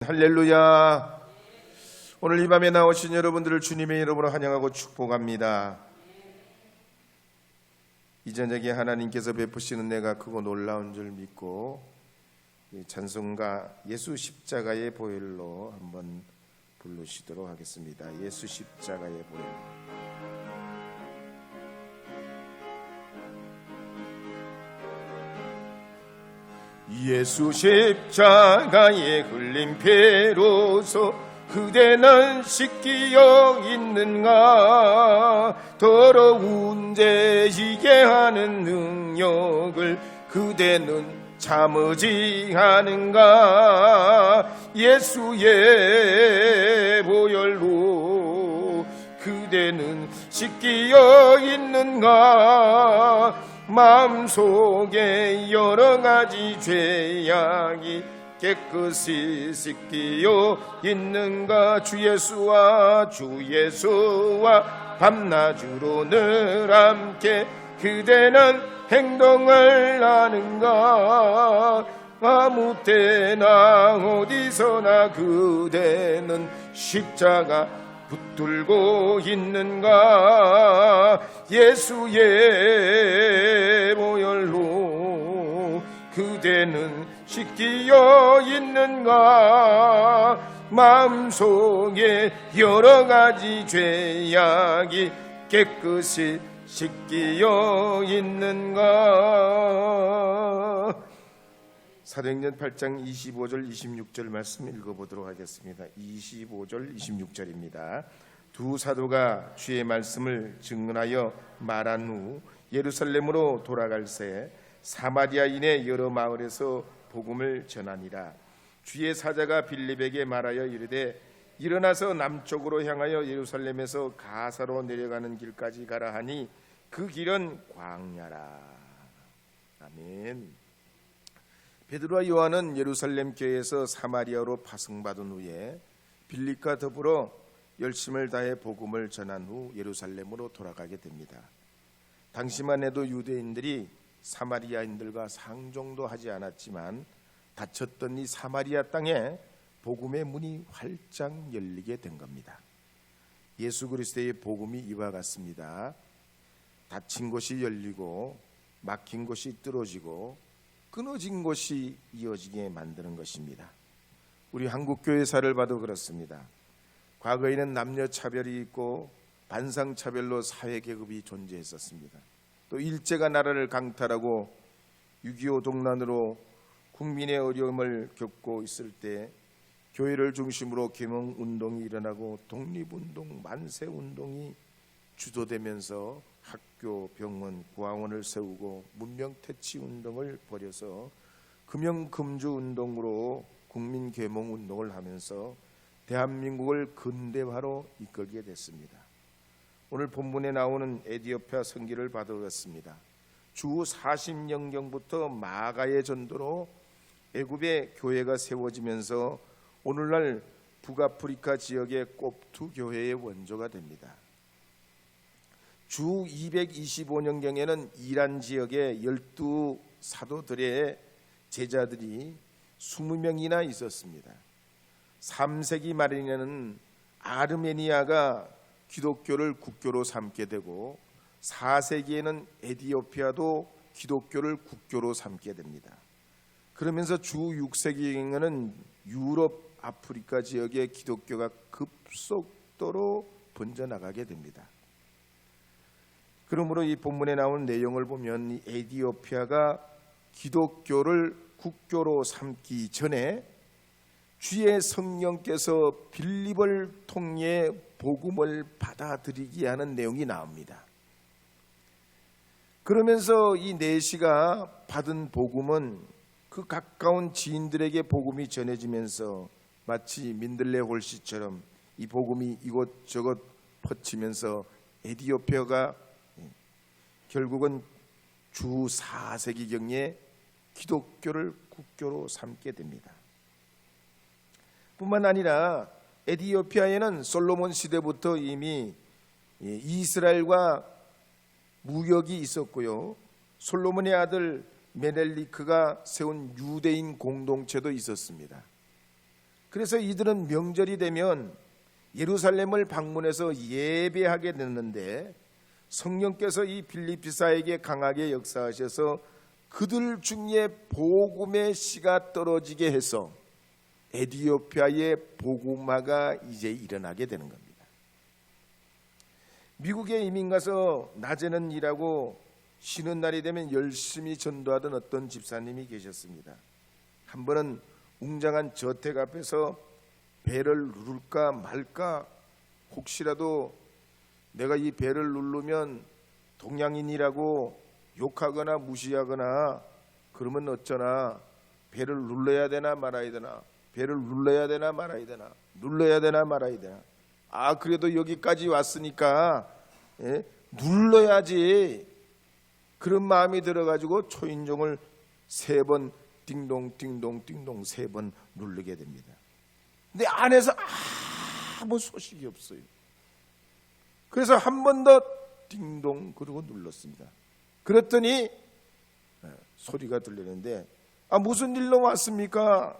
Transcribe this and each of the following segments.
할렐루야. 오늘 이 밤에 나오신 여러분들을 주님의 이름으로 환영하고 축복합니다. 이 저녁에 하나님께서 베푸시는 은혜가 크고 놀라운 줄 믿고 찬송가 예수 십자가의 보혈로 한번 부르시도록 하겠습니다. 예수 십자가의 보혈. 예수 십자가에 흘린 피로소 그대는 씻기어 있는가. 더러운 죄 지게 하는 능력을 그대는 참으지 않은가. 예수의 보혈로 그대는 씻기어 있는가. 마음속에 여러가지 죄악이 깨끗이 씻기어 있는가. 주 예수와 밤낮으로 늘 함께 그대는 행동을 하는가. 아무 때나 어디서나 그대는 십자가 붙들고 있는가. 예수의 보혈로 그대는 씻기어 있는가. 마음속에 여러가지 죄악이 깨끗이 씻기어 있는가. 사도행전 8장 25절 26절 말씀 읽어보도록 하겠습니다. 25절 26절입니다. 두 사도가 주의 말씀을 증언하여 말한 후 예루살렘으로 돌아갈새 사마리아인의 여러 마을에서 복음을 전하니라. 주의 사자가 빌립에게 말하여 이르되 일어나서 남쪽으로 향하여 예루살렘에서 가사로 내려가는 길까지 가라 하니 그 길은 광야라. 아멘. 베드로와 요한은 예루살렘 교회에서 사마리아로 파송받은 후에 빌립과 더불어 열심을 다해 복음을 전한 후 예루살렘으로 돌아가게 됩니다. 당시만 해도 유대인들이 사마리아인들과 상종도 하지 않았지만 닫혔던 이 사마리아 땅에 복음의 문이 활짝 열리게 된 겁니다. 예수 그리스도의 복음이 이와 같습니다. 닫힌 곳이 열리고 막힌 곳이 뚫어지고 끊어진 곳이 이어지게 만드는 것입니다. 우리 한국교회사를 봐도 그렇습니다. 과거에는 남녀차별이 있고 반상차별로 사회계급이 존재했었습니다. 또 일제가 나라를 강탈하고 6.25 동란으로 국민의 어려움을 겪고 있을 때 교회를 중심으로 계몽운동이 일어나고 독립운동, 만세운동이 주도되면서 학교, 병원, 구황원을 세우고 문명퇴치운동을 벌여서 금영금주운동으로 국민계몽운동을 하면서 대한민국을 근대화로 이끌게 됐습니다. 오늘 본문에 나오는 에디오피아 선기를 받아왔습니다. 주 40년경부터 마가의 전도로 애굽의 교회가 세워지면서 오늘날 북아프리카 지역의 꼽투교회의 원조가 됩니다. 주 225년경에는 이란 지역의 12사도들의 제자들이 20명이나 있었습니다. 3세기 말에는 아르메니아가 기독교를 국교로 삼게 되고 4세기에는 에디오피아도 기독교를 국교로 삼게 됩니다. 그러면서 주 6세기에는 유럽, 아프리카 지역의 기독교가 급속도로 번져나가게 됩니다. 그러므로 이 본문에 나온 내용을 보면 이 에디오피아가 기독교를 국교로 삼기 전에 주의 성령께서 빌립을 통해 복음을 받아들이게 하는 내용이 나옵니다. 그러면서 이 내시가 받은 복음은 그 가까운 지인들에게 복음이 전해지면서 마치 민들레 홀씨처럼 이 복음이 이곳저곳 퍼지면서 에디오피아가 결국은 주 4세기경에 기독교를 국교로 삼게 됩니다. 뿐만 아니라 에디오피아에는 솔로몬 시대부터 이미 이스라엘과 무역이 있었고요. 솔로몬의 아들 메넬리크가 세운 유대인 공동체도 있었습니다. 그래서 이들은 명절이 되면 예루살렘을 방문해서 예배하게 됐는데 성령께서 이 빌립비사에게 강하게 역사하셔서 그들 중에 복음의 씨가 떨어지게 해서 에티오피아의 복음화가 이제 일어나게 되는 겁니다. 미국에 이민 가서 낮에는 일하고 쉬는 날이 되면 열심히 전도하던 어떤 집사님이 계셨습니다. 한 번은 웅장한 저택 앞에서 벨을 누를까 말까, 혹시라도 내가 이 벨을 누르면 동양인이라고 욕하거나 무시하거나 그러면 어쩌나, 벨을 눌러야 되나 말아야 되나, 벨을 눌러야 되나 말아야 되나, 눌러야 되나 말아야 되나, 그래도 여기까지 왔으니까 눌러야지, 그런 마음이 들어가지고 초인종을 3번 띵동 띵동 띵동 3번 누르게 됩니다. 근데 안에서 아무 소식이 없어요. 그래서 한 번 더 띵동 그러고 눌렀습니다. 그랬더니 소리가 들리는데 무슨 일로 왔습니까?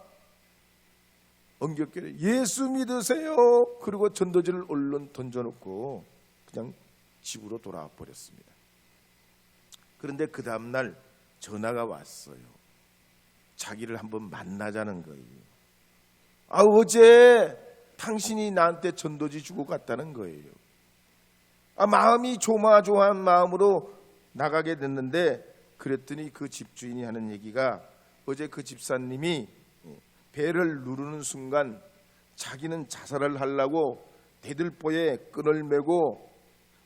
엉겹게 예수 믿으세요. 그리고 전도지를 얼른 던져놓고 그냥 집으로 돌아와 버렸습니다. 그런데 그 다음날 전화가 왔어요. 자기를 한번 만나자는 거예요. 어제 당신이 나한테 전도지 주고 갔다는 거예요. 마음이 조마조마한 마음으로 나가게 됐는데, 그랬더니 그 집주인이 하는 얘기가 어제 그 집사님이 배를 누르는 순간 자기는 자살을 하려고 대들보에 끈을 메고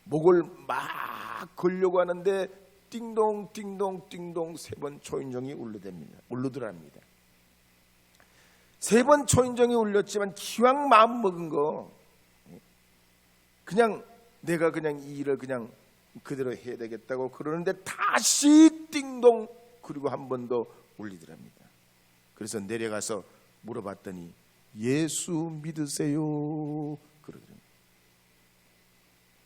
목을 막 걸려고 하는데 띵동 띵동 띵동 3번 초인종이 울리더랍니다. 3번 초인종이 울렸지만 기왕 마음 먹은 거 그냥 내가 그냥 이 일을 그냥 그대로 해야 되겠다고 그러는데 다시 띵동 그리고 한 번 더 울리더랍니다. 그래서 내려가서 물어봤더니 예수 믿으세요 그러더랍니다.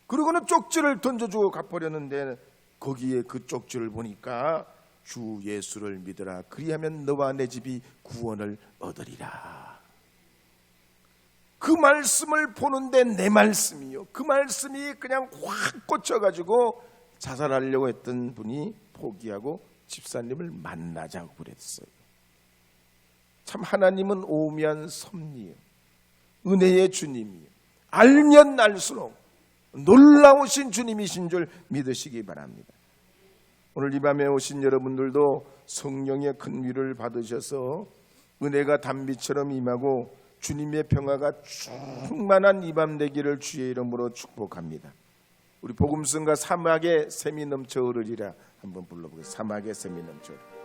그러고는 쪽지를 던져주고 가버렸는데 거기에 그 쪽지를 보니까 주 예수를 믿으라 그리하면 너와 내 집이 구원을 얻으리라. 그 말씀을 보는데 내 말씀이요, 그 말씀이 그냥 확 꽂혀가지고 자살하려고 했던 분이 포기하고 집사님을 만나자고 그랬어요. 참 하나님은 오묘한 섭리요, 은혜의 주님이요, 알면 알수록 놀라우신 주님이신 줄 믿으시기 바랍니다. 오늘 이 밤에 오신 여러분들도 성령의 큰 위를 받으셔서 은혜가 단비처럼 임하고 주님의 평화가 충만한 이 밤 되기를 주의 이름으로 축복합니다. 우리 복음성가 사막에 샘이 넘쳐 흐르리라 한번 불러보겠습니다. 사막에 샘이 넘쳐 흐르리라.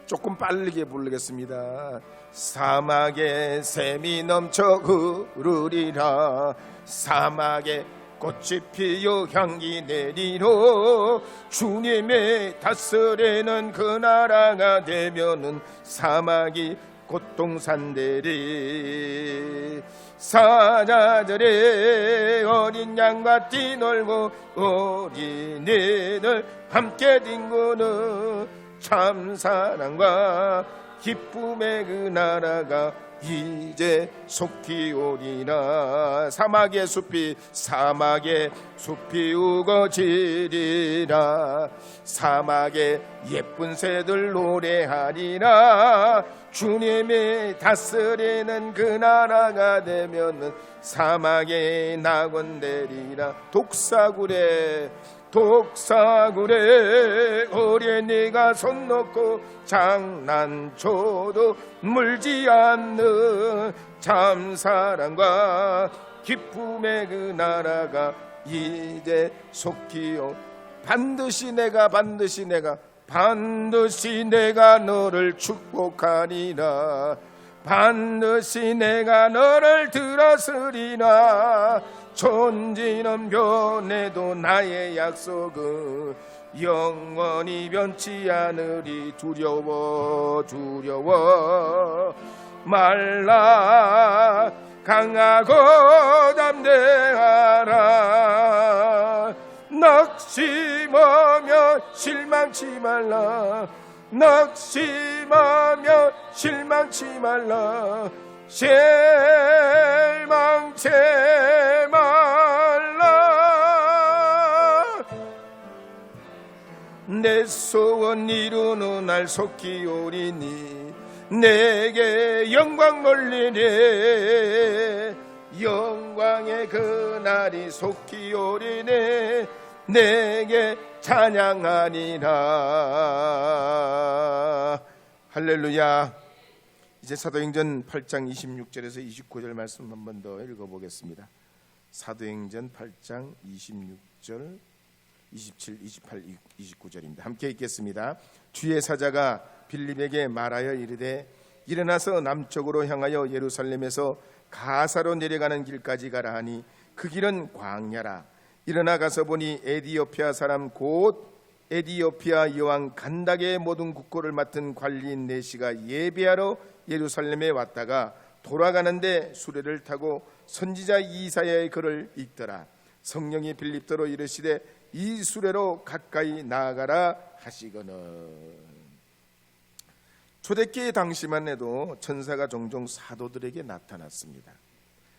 조금 빠르게 부르겠습니다. 사막에 샘이 넘쳐 흐르리라. 사막에 꽃이 피어 향기 내리러 주님의 다스리는 그 나라가 되면은 사막이 꽃동산되리. 사자들의 어린 양과 뛰놀고 어린이들 함께 뒹구는 참 사랑과 기쁨의 그 나라가 이제 속히 오리라. 사막의 숲이 우거지리라. 사막에 예쁜 새들 노래하리라. 주님이 다스리는 그 나라가 되면은 사막에 낙원되리라. 독사굴에 어린이가 손 놓고 장난쳐도 물지 않는 참 사랑과 기쁨의 그 나라가 이제 속히 반드시 내가 너를 축복하리라. 반드시 내가 너를 들었으리라. 천지는 변해도 나의 약속은 영원히 변치 않으리. 두려워 말라. 강하고 담대하라. 낙심하며 실망치 말라. 낙심하며 실망치 말라. 실망치 말라. 내 소원 이루는 날 속히 오리니 내게 영광 돌리네. 영광의 그날이 속히 오리네. 내게 찬양하니라. 할렐루야. 이제 사도행전 8장 26절에서 29절 말씀 한 번 더 읽어보겠습니다. 사도행전 8장 26절, 27, 28, 29절입니다. 함께 읽겠습니다. 주의 사자가 빌립에게 말하여 이르되 일어나서 남쪽으로 향하여 예루살렘에서 가사로 내려가는 길까지 가라 하니 그 길은 광야라. 일어나 가서 보니 에디오피아 사람 곧 에디오피아 여왕 간닥의 모든 국고를 맡은 관리인 네시가 예배하러 예루살렘에 왔다가 돌아가는데 수레를 타고 선지자 이사야의 글을 읽더라. 성령이 빌립더러 이르시되 이 수레로 가까이 나아가라 하시거늘. 초대기의 당시만 해도 천사가 종종 사도들에게 나타났습니다.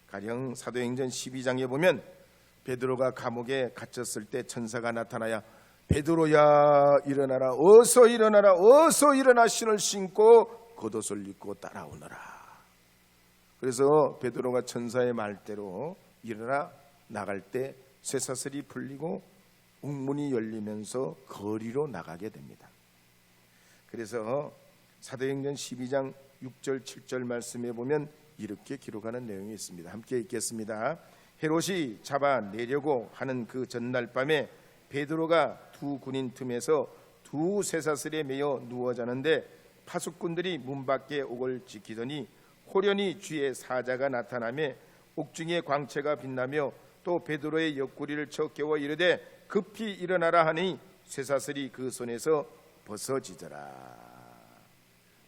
가령 사도행전 12장에 보면 베드로가 감옥에 갇혔을 때 천사가 나타나야 베드로야 일어나라, 어서 일어나라, 어서 일어나 신을 신고 겉옷을 입고 따라오너라. 그래서 베드로가 천사의 말대로 일어나 나갈 때 쇠사슬이 풀리고 옥문이 열리면서 거리로 나가게 됩니다. 그래서 사도행전 12장 6절 7절 말씀에 보면 이렇게 기록하는 내용이 있습니다. 함께 읽겠습니다. 헤롯이 잡아내려고 하는 그 전날 밤에 베드로가 두 군인 틈에서 두 쇠사슬에 매여 누워 자는데 파수꾼들이 문 밖에 옥을 지키더니 호련히 주의 사자가 나타나며 옥중에 광채가 빛나며 또 베드로의 옆구리를 쳐 깨워 이르되 급히 일어나라 하니 쇠사슬이 그 손에서 벗어지더라.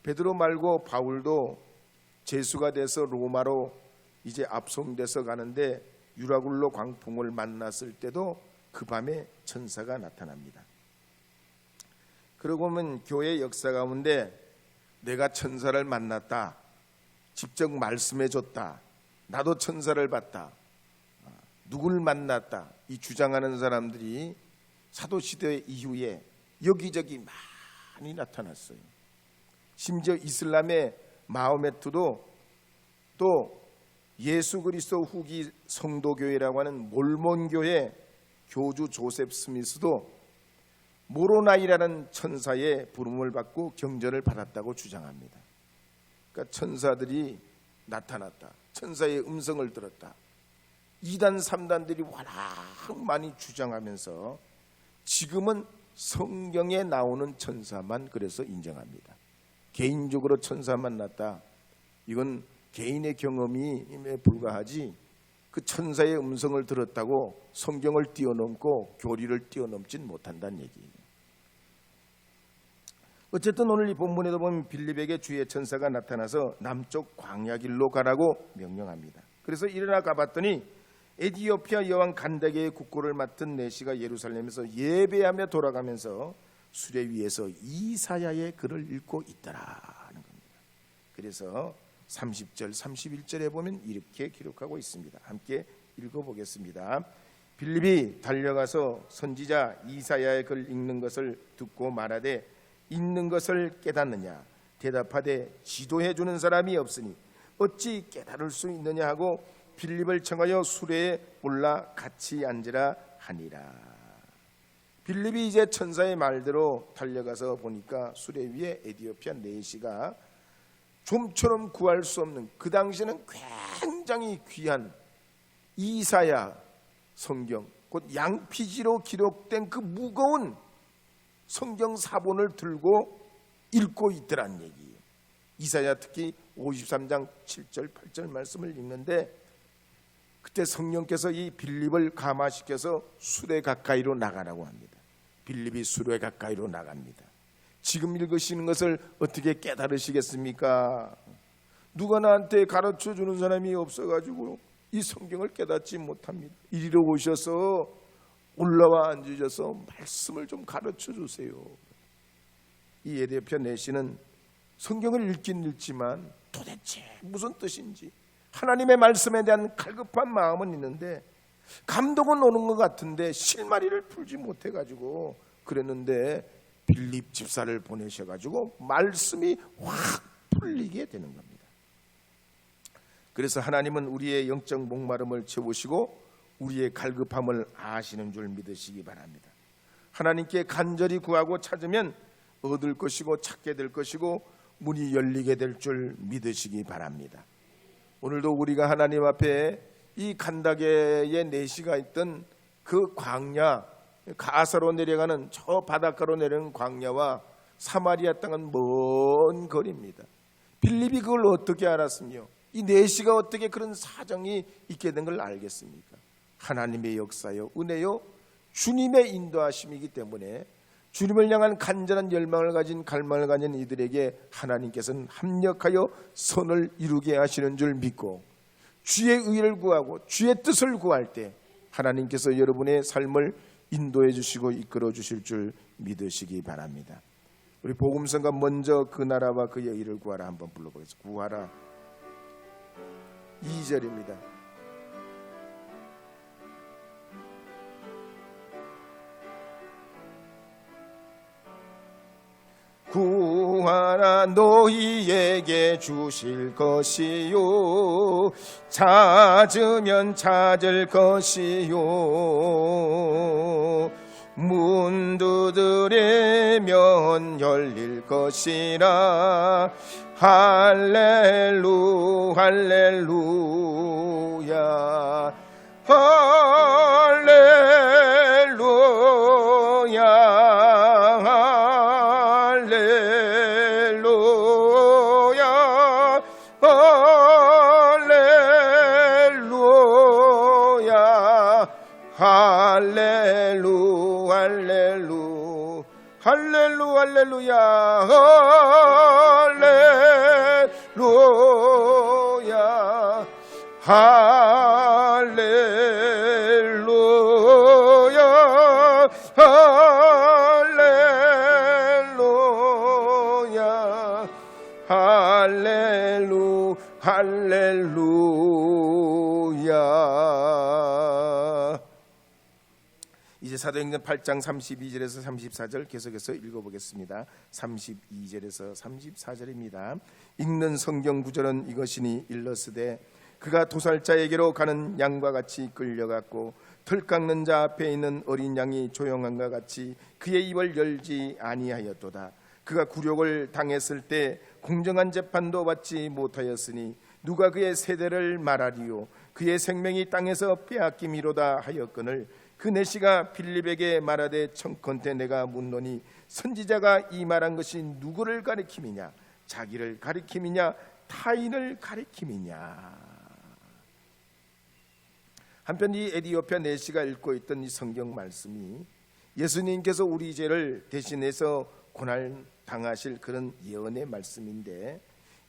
베드로 말고 바울도 제수가 돼서 로마로 이제 압송돼서 가는데 유라굴로 광풍을 만났을 때도 그 밤에 천사가 나타납니다. 그러고 보면 교회 역사 가운데 내가 천사를 만났다, 직접 말씀해 줬다, 나도 천사를 봤다, 누굴 만났다, 이 주장하는 사람들이 사도시대 이후에 여기저기 많이 나타났어요. 심지어 이슬람의 마호메트도 또 예수 그리스도 후기 성도교회라고 하는 몰몬교회 교주 조셉 스미스도 모로나이라는 천사의 부름을 받고 경전을 받았다고 주장합니다. 그러니까 천사들이 나타났다, 천사의 음성을 들었다. 2단 3단들이 워낙 많이 주장하면서 지금은 성경에 나오는 천사만 그래서 인정합니다. 개인적으로 천사 만났다, 이건 개인의 경험에 불과하지 그 천사의 음성을 들었다고 성경을 뛰어넘고 교리를 뛰어넘진 못한다는 얘기예요. 어쨌든 오늘 이 본문에도 보면 빌립에게 주의 천사가 나타나서 남쪽 광야길로 가라고 명령합니다. 그래서 일어나 가봤더니 에디오피아 여왕 간다게의 국고를 맡은 네시가 예루살렘에서 예배하며 돌아가면서 수레 위에서 이사야의 글을 읽고 있더라는 겁니다. 그래서 30절 31절에 보면 이렇게 기록하고 있습니다. 함께 읽어보겠습니다. 빌립이 달려가서 선지자 이사야의 글 읽는 것을 듣고 말하되 읽는 것을 깨닫느냐? 대답하되 지도해 주는 사람이 없으니 어찌 깨달을 수 있느냐 하고 빌립을 청하여 수레에 올라 같이 앉으라 하니라. 빌립이 이제 천사의 말대로 달려가서 보니까 수레 위에 에디오피아 네시가 좀처럼 구할 수 없는, 그 당시에는 굉장히 귀한 이사야 성경, 곧 양피지로 기록된 그 무거운 성경 사본을 들고 읽고 있더란 얘기예요. 이사야 특히 53장 7절 8절 말씀을 읽는데 그때 성령께서 이 빌립을 감화시켜서 수레 가까이로 나가라고 합니다. 빌립이 수레 가까이로 나갑니다. 지금 읽으시는 것을 어떻게 깨달으시겠습니까? 누가 나한테 가르쳐 주는 사람이 없어가지고 이 성경을 깨닫지 못합니다. 이리로 오셔서 올라와 앉으셔서 말씀을 좀 가르쳐 주세요. 이 에디오피아 내시는 성경을 읽긴 읽지만 도대체 무슨 뜻인지 하나님의 말씀에 대한 갈급한 마음은 있는데 감동은 오는 것 같은데 실마리를 풀지 못해가지고 그랬는데 빌립 집사를 보내셔가지고 말씀이 확 풀리게 되는 겁니다. 그래서 하나님은 우리의 영적 목마름을 채우시고 우리의 갈급함을 아시는 줄 믿으시기 바랍니다. 하나님께 간절히 구하고 찾으면 얻을 것이고 찾게 될 것이고 문이 열리게 될 줄 믿으시기 바랍니다. 오늘도 우리가 하나님 앞에 이 간다게의 내시가 있던 그 광야, 가사로 내려가는 저 바닷가로 내려가는 광야와 사마리아 땅은 먼 거리입니다. 빌립이 그걸 어떻게 알았으며 이 내시가 어떻게 그런 사정이 있게 된 걸 알겠습니까? 하나님의 역사요, 은혜요, 주님의 인도하심이기 때문에 주님을 향한 간절한 열망을 가진 갈망을 가진 이들에게 하나님께서는 합력하여 선을 이루게 하시는 줄 믿고 주의 의를 구하고 주의 뜻을 구할 때 하나님께서 여러분의 삶을 인도해 주시고 이끌어 주실 줄 믿으시기 바랍니다. 우리 복음성가 먼저 그 나라와 그의 의를 구하라 한번 불러보겠습니다. 구하라 2절입니다. 구하라 너희에게 주실 것이요 찾으면 찾을 것이요 문 두드리면 열릴 것이라 할렐루 할렐루야 할렐루 할렐루 할렐루 할렐루야 할렐루야 할렐루야 할렐루야 할렐루 할렐루야. 이제 사도행전 8장 32절에서 34절 계속해서 읽어보겠습니다. 32절에서 34절입니다. 읽는 성경 구절은 이것이니 일러스되 그가 도살자에게로 가는 양과 같이 끌려갔고 털 깎는 자 앞에 있는 어린 양이 조용한과 같이 그의 입을 열지 아니하였도다. 그가 굴욕을 당했을 때 공정한 재판도 받지 못하였으니 누가 그의 세대를 말하리요 그의 생명이 땅에서 빼앗김이로다 하였거늘 그 내시가 빌립에게 말하되 청컨대 내가 묻노니 선지자가 이 말한 것이 누구를 가리킴이냐 자기를 가리킴이냐 타인을 가리킴이냐. 한편 이 에디오피아 내시가 읽고 있던 이 성경 말씀이 예수님께서 우리 죄를 대신해서 고난 당하실 그런 예언의 말씀인데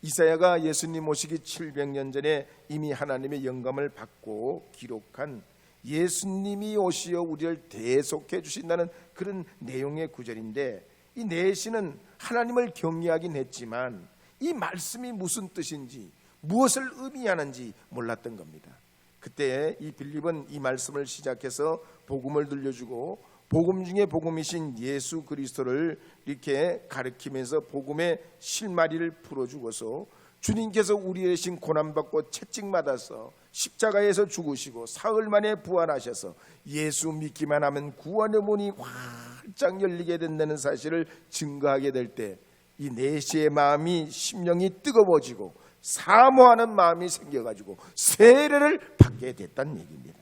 이사야가 예수님 오시기 700년 전에 이미 하나님의 영감을 받고 기록한 예수님이 오시어 우리를 대속해 주신다는 그런 내용의 구절인데 이 내시는 하나님을 경외하긴 했지만 이 말씀이 무슨 뜻인지 무엇을 의미하는지 몰랐던 겁니다. 그때 이 빌립은 이 말씀을 시작해서 복음을 들려주고 복음 중에 복음이신 예수 그리스도를 이렇게 가르치면서 복음의 실마리를 풀어주고서 주님께서 우리의 신 고난받고 채찍맞아서 십자가에서 죽으시고 사흘 만에 부활하셔서 예수 믿기만 하면 구원의 문이 활짝 열리게 된다는 사실을 증거하게 될 때 이 내시의 마음이 심령이 뜨거워지고 사모하는 마음이 생겨가지고 세례를 받게 됐다는 얘기입니다.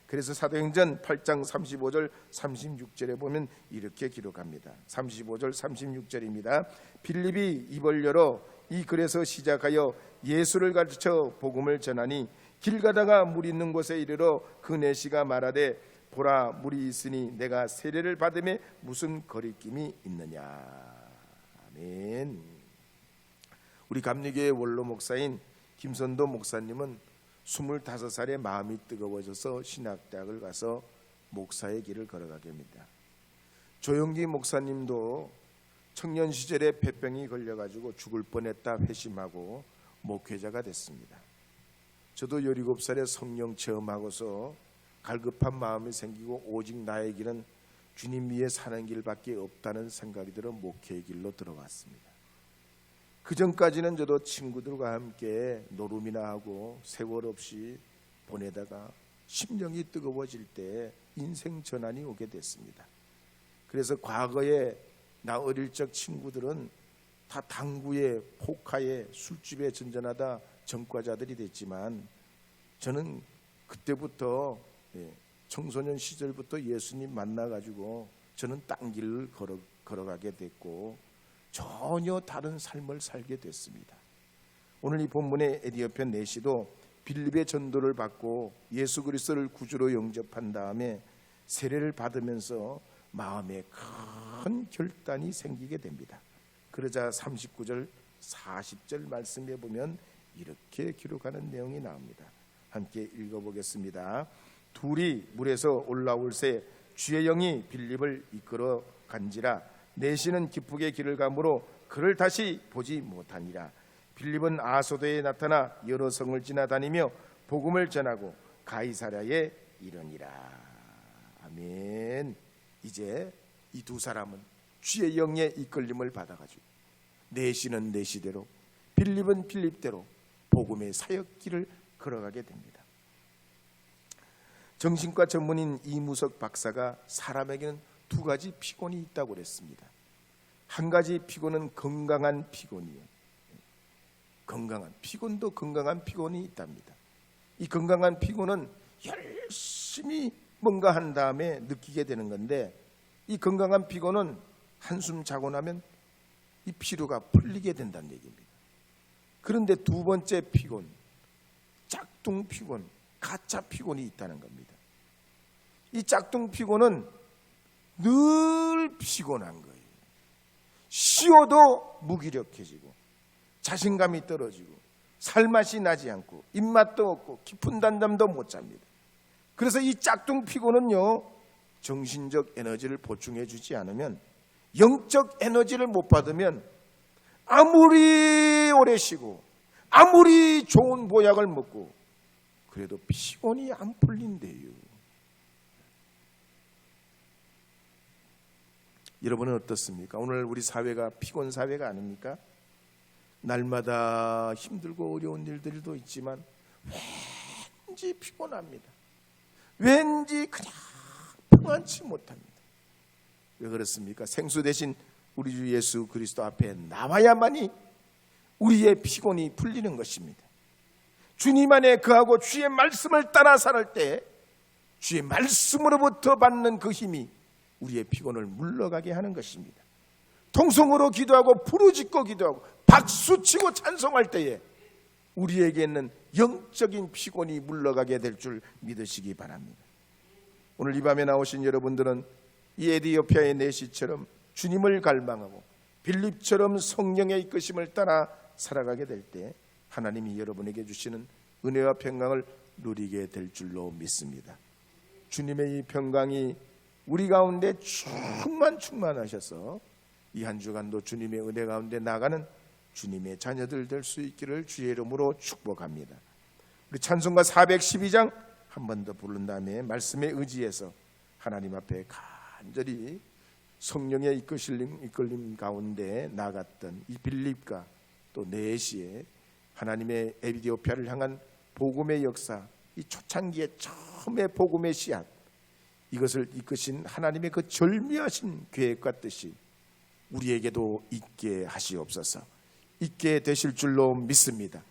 그래서 사도행전 8장 35절 36절에 보면 이렇게 기록합니다. 35절 36절입니다. 빌립이 입을 열어 이 글에서 시작하여 예수를 가르쳐 복음을 전하니 길 가다가 물 있는 곳에 이르러 그 내시가 말하되 보라 물이 있으니 내가 세례를 받음에 무슨 거리낌이 있느냐. 아멘. 우리 감리교의 원로 목사인 김선도 목사님은 25살에 마음이 뜨거워져서 신학대학을 가서 목사의 길을 걸어가게 됩니다. 조영기 목사님도 청년 시절에 폐병이 걸려가지고 죽을 뻔했다 회심하고 목회자가 됐습니다. 저도 17살에 성령 체험하고서 갈급한 마음이 생기고 오직 나의 길은 주님 위에 사는 길밖에 없다는 생각이 들어 목회의 길로 들어왔습니다. 그 전까지는 저도 친구들과 함께 노름이나 하고 세월 없이 보내다가 심령이 뜨거워질 때 인생 전환이 오게 됐습니다. 그래서 과거에 나 어릴 적 친구들은 다 당구에 포카에 술집에 전전하다 전과자들이 됐지만 저는 그때부터 청소년 시절부터 예수님 만나가지고 저는 딴 길을 걸어가게 됐고 전혀 다른 삶을 살게 됐습니다. 오늘 이 본문의 에디오피아 내시도 빌립의 전도를 받고 예수 그리스도를 구주로 영접한 다음에 세례를 받으면서 마음에 큰 결단이 생기게 됩니다. 그러자 39절 40절 말씀에 보면 이렇게 기록하는 내용이 나옵니다. 함께 읽어보겠습니다. 둘이 물에서 올라올 새 주의 영이 빌립을 이끌어 간지라 내시는 기쁘게 길을 가므로 그를 다시 보지 못하니라. 빌립은 아소도에 나타나 여러 성을 지나다니며 복음을 전하고 가이사랴에 이르니라. 아멘. 이제 이 두 사람은 주의 영의 이끌림을 받아가지고 내시는 내시대로 빌립은 빌립대로 복음의 사역길을 걸어가게 됩니다. 정신과 전문인 이무석 박사가 사람에게는 두 가지 피곤이 있다고 그랬습니다. 한 가지 피곤은 건강한 피곤이에요. 건강한 피곤도 건강한 피곤이 있답니다. 이 건강한 피곤은 열심히 뭔가 한 다음에 느끼게 되는 건데 이 건강한 피곤은 한숨 자고 나면 이 피로가 풀리게 된다는 얘기입니다. 그런데 두 번째 피곤, 짝퉁 피곤, 가짜 피곤이 있다는 겁니다. 이 짝퉁 피곤은 늘 피곤한 거예요. 쉬어도 무기력해지고 자신감이 떨어지고 살맛이 나지 않고 입맛도 없고 깊은 단잠도 못 잡니다. 그래서 이 짝퉁 피곤은요, 정신적 에너지를 보충해 주지 않으면, 영적 에너지를 못 받으면 아무리 오래 쉬고 아무리 좋은 보약을 먹고 그래도 피곤이 안 풀린대요. 여러분은 어떻습니까? 오늘 우리 사회가 피곤 사회가 아닙니까? 날마다 힘들고 어려운 일들도 있지만 왠지 피곤합니다. 왠지 그냥 평안치 못합니다. 왜 그렇습니까? 생수 대신 우리 주 예수 그리스도 앞에 나와야만이 우리의 피곤이 풀리는 것입니다. 주님 안에 거하고 주의 말씀을 따라 살 때 주의 말씀으로부터 받는 그 힘이 우리의 피곤을 물러가게 하는 것입니다. 통성으로 기도하고 부르짖고 기도하고 박수치고 찬송할 때에 우리에게 있는 영적인 피곤이 물러가게 될 줄 믿으시기 바랍니다. 오늘 이 밤에 나오신 여러분들은 이 에디오피아의 내시처럼 주님을 갈망하고 빌립처럼 성령의 이끄심을 따라 살아가게 될 때 하나님이 여러분에게 주시는 은혜와 평강을 누리게 될 줄로 믿습니다. 주님의 이 평강이 우리 가운데 충만하셔서 이 한 주간도 주님의 은혜 가운데 나가는 주님의 자녀들 될 수 있기를 주의 이름으로 축복합니다. 우리 찬송가 412장 한 번 더 부른 다음에 말씀에 의지해서 하나님 앞에 간절히 성령의 이끌림 가운데 나갔던 이 빌립과 또 내시에 하나님의 에디오피아를 향한 복음의 역사, 이 초창기의 처음의 복음의 씨앗, 이것을 이끄신 하나님의 그 절묘하신 계획과 뜻이 우리에게도 있게 하시옵소서. 있게 되실 줄로 믿습니다.